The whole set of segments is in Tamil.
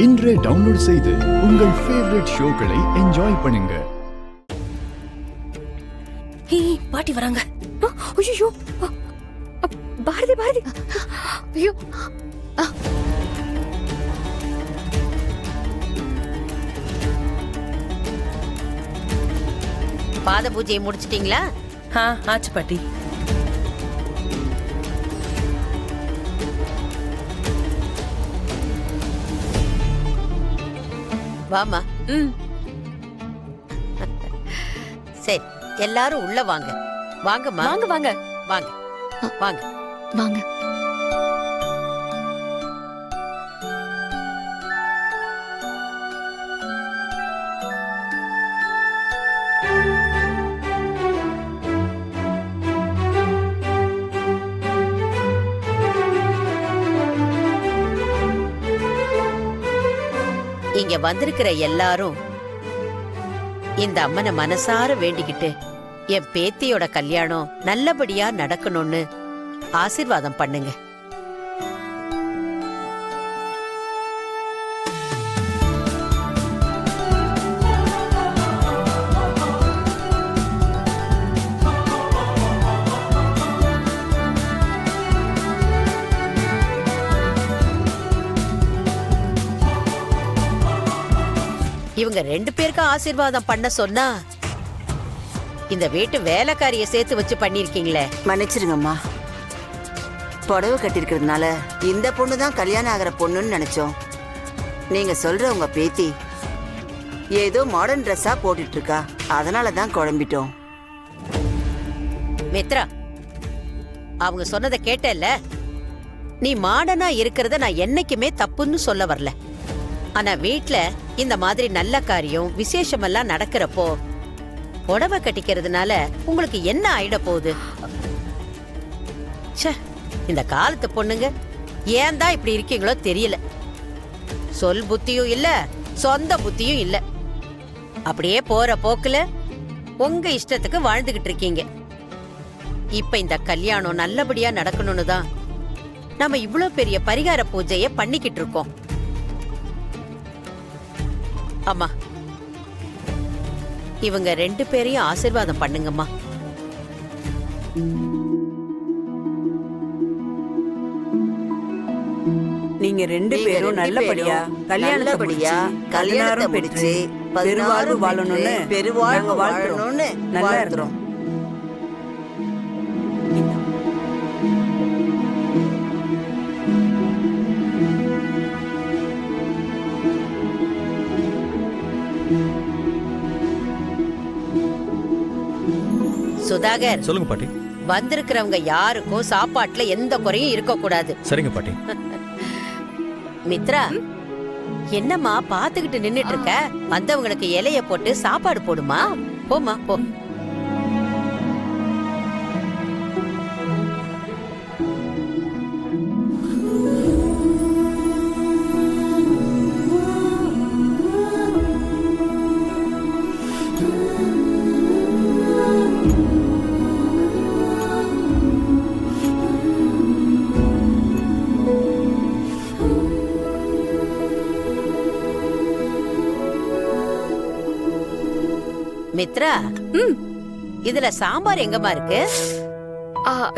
இன்றே டவுன்லோட் செய்து உங்கள் ஃபேவரட் ஷோக்களை என்ஜாய் பண்ணுங்க. பாட்டி வராங்க. ஐயோ பாரதி பாரதி, ஐயோ பாத பூஜையை முடிச்சிட்டீங்களா? ஆச்சு பாட்டி. வாமா. சரி, எல்லாரும் உள்ள வாங்க. வாங்கம்மா. வாங்க வாங்க வாங்க வாங்க வாங்க. இங்க வந்திருக்கிற எல்லாரும் இந்த அம்மனை மனசார வேண்டிக்கிட்டு என் பேத்தியோட கல்யாணம் நல்லபடியா நடக்கணும்னு ஆசீர்வாதம் பண்ணுங்க. இவங்க 2 பேருக்கும் ஆசீர்வாதம் பண்ண சொன்னா இந்த வீட்டு வேலைக்காரிய சேர்த்து வச்சு பண்ணிருக்கீங்களே. மன்னிச்சிருங்கம்மா. புடவை கட்டிருக்கிறதுனால இந்த பொண்ணு தான் கல்யாணம் ஆகிற பொண்ணுன்னு நினைச்சோம். நீங்க சொல்ற உங்க பேத்தி ஏதோ மாடர்ன் ட்ரெஸ்ஸா போட்டுட்டு இருக்கா, அதனால தான் குழம்பிட்டோம். மித்ரா, அவங்க சொன்னதை கேட்டல்ல. நீ மாடர்னா இருக்கிறத நான் என்னைக்குமே தப்புன்னு சொல்ல வரல. ஆனா வீட்ல இந்த மாதிரி நல்ல காரியம் விசேஷமெல்லாம் நடக்கிறப்போ புடவை கட்டிக்கிறதுனால உங்களுக்கு என்ன ஆயிட போகுது? இந்த காலத்து பொண்ணுங்க ஏன் தான் இப்படி இருக்கீங்களோ தெரியல. சொல் புத்தியும் இல்ல, சொந்த புத்தியும் இல்ல. அப்படியே போற போக்குல உங்க இஷ்டத்துக்கு வாழ்ந்துகிட்டு இருக்கீங்க. இப்ப இந்த கல்யாணம் நல்லபடியா நடக்கணும்னு தான் நம்ம இவ்வளவு பெரிய பரிகார பூஜைய பண்ணிக்கிட்டு இருக்கோம். அம்மா, இவங்க 2 பேரையும் ஆசீர்வாதம் பண்ணுங்கம்மா. நீங்க 2 பேரும் நல்லபடியா கல்யாணத்தை முடிச்சு பெருவாழ்வு வாழணும்னு பெருவாழ்வு வாழணும்னு நல்லா இருக்கிறோம். சுதாகர், சொல்லுங்க பாட்டி. வந்திருக்கிறவங்க யாருக்கும் சாப்பாட்டுல எந்த குறையும் இருக்க கூடாது. சரிங்க பாட்டி. மித்ரா, என்னம்மா பாத்துக்கிட்டு நின்னுட்டு இருக்க? வந்தவங்களுக்கு இலைய போட்டு சாப்பாடு போடுமா. போமா போ. மித்ரா, இதுல சாம்பார் எங்கம்மா இருக்கு?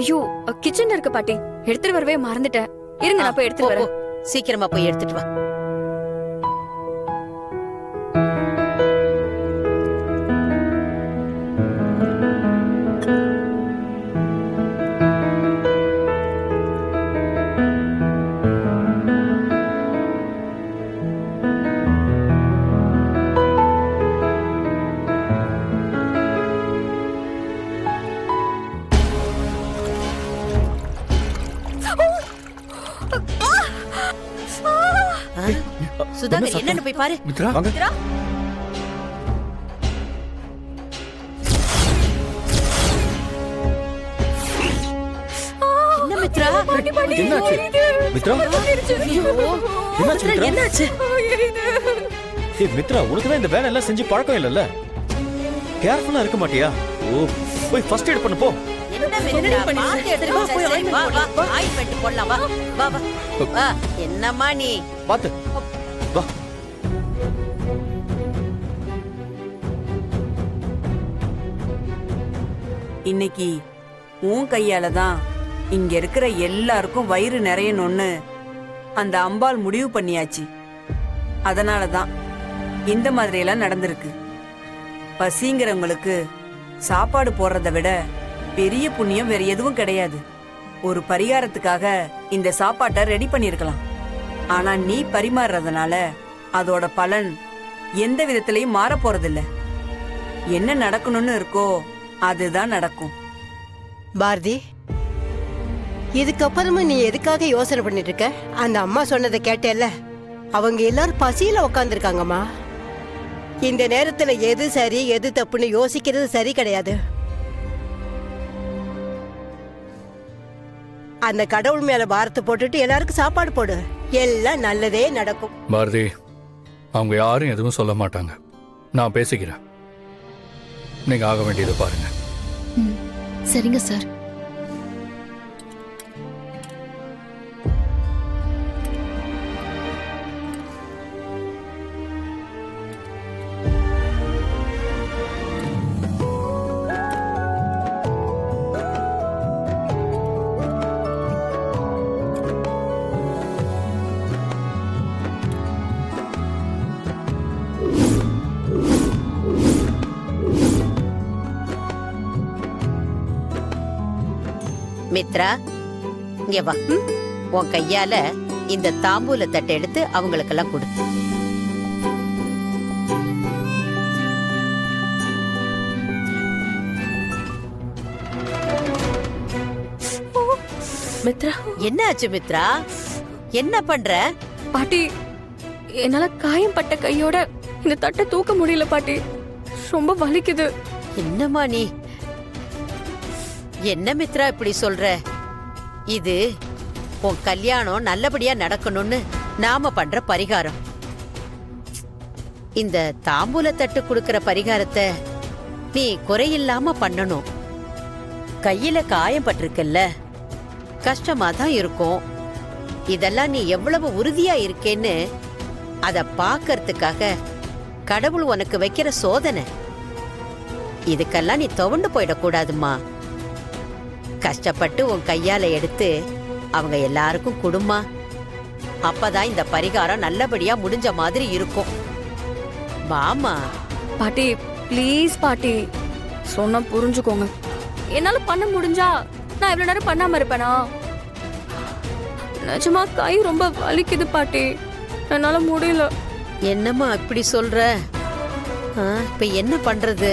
ஐயோ, கிச்சன்ல இருக்கு பாட்டி. எடுத்துட்டு வரவே மறந்துட்டேன். இருங்க, நான் போய் எடுத்துட்டு வரேன். சீக்கிரமா போய் எடுத்துட்டு வா. சுதாகர், என்னன்னு போய் பாரு. மித்ரா, வாங்க. என்ன மித்ரா? என்னாச்சு? மித்ரா, என்னாச்சு? மித்ரா, உனக்கு தான் இந்த வேலை எல்லாம் செஞ்சு பழக்கம் இல்லல்ல? கேர்ஃபுல்லா இருக்க மாட்டியா? ஓ, போய் ஃபர்ஸ்ட் எய்ட் பண்ணு போ. என்னம்மா நீ பாத்து வா. இன்னைக்கு உன் கையால தான் இங்க இருக்கிற எல்லாருக்கும் வயிறு நிறையணும்னு அந்த அம்பாள் முடிவு பண்ணியாச்சு. அதனால தான் இந்த மாதிரி எல்லாம் நடந்திருக்கு. பசிங்கிறவங்களுக்கு சாப்பாடு போடுறதை விட பெரிய புண்ணியம் வேற எதுவும் கிடையாது. ஒரு பரிகாரத்துக்காக இந்த சாப்பாட்டை ரெடி பண்ணிருக்கலாம். ஆனா நீ பரிமாறுறதுனால அதோட பலன் எந்த விதத்திலையும் மாற போறதில்ல. என்ன நடக்கணும்னு இருக்கோ அதுதான் நடக்கும். பாரதி, இதுக்கப்புறமா நீ எதுக்காக யோசனை பண்ணிட்டு இருக்க? அந்த அம்மா சொன்னதை கேட்டேல்ல, அவங்க எல்லாரும் பசியில உக்காந்துருக்காங்கம்மா. இந்த நேரத்துல எது சரி எது தப்புன்னு யோசிக்கிறது சரி கிடையாது. அந்த கடவுள் மேல பாரத்தை போட்டுட்டு எல்லாருக்கும் சாப்பாடு போடு, எல்லாம் நல்லதே நடக்கும். பாரதி, அவங்க யாரும் எதுவும் சொல்ல மாட்டாங்க. நான் பேசிக்கிறேன். நீங்க ஆக வேண்டியதை பாருங்க. சரிங்க சார். மித்ரா, இங்க வா. உன் கையால இந்த தாம்பூல தட்டை எடுத்து அவங்களுக்கெல்லாம் கொடு. மித்ரா, என்ன ஆச்சு மித்ரா? என்ன பண்ற? பாட்டி, என்னால காயம் பட்ட கையோட இந்த தட்டை தூக்க முடியல பாட்டி. ரொம்ப வலிக்குது. என்னம்மா நீ? என்ன மித்ரா இப்படி சொல்ற? இது உன் கல்யாணம் நல்லபடியா நடக்கணும்னு நாம பண்ற பரிகாரம். இந்த தாம்பூல தட்டு கொடுக்கற பரிகாரத்தை நீ குறையில்லாம பண்ணணும். கையில காயம் பட்டிருக்கல்ல, கஷ்டமா தான் இருக்கும். இதெல்லாம் நீ எவ்வளவு உறுதியா இருக்கேன்னு அத பாக்கறதுக்காக கடவுள் உனக்கு வைக்கிற சோதனை. இதுக்கெல்லாம் நீ துவண்டு போயிடக்கூடாதுமா. கஷ்டப்பட்டு உன் கையால எடுத்து அவங்க எல்லாருக்கும் கொடுமா. அப்பதான் இந்த பரிகாரம் நல்லபடியா முடிஞ்ச மாதிரி இருக்கும். வாமா. பாட்டி, ப்ளீஸ் பாட்டி, சொன்னா புரிஞ்சுக்கோங்க. என்னால பண்ண முடிஞ்சா நான் இவ்வளவு நேரம் பண்ணாம இருப்பேனா? நிஜமா கை ரொம்ப வலிக்குது பாட்டி, என்னால முடியல. என்னம்மா இப்படி சொல்ற? இப்ப என்ன பண்றது?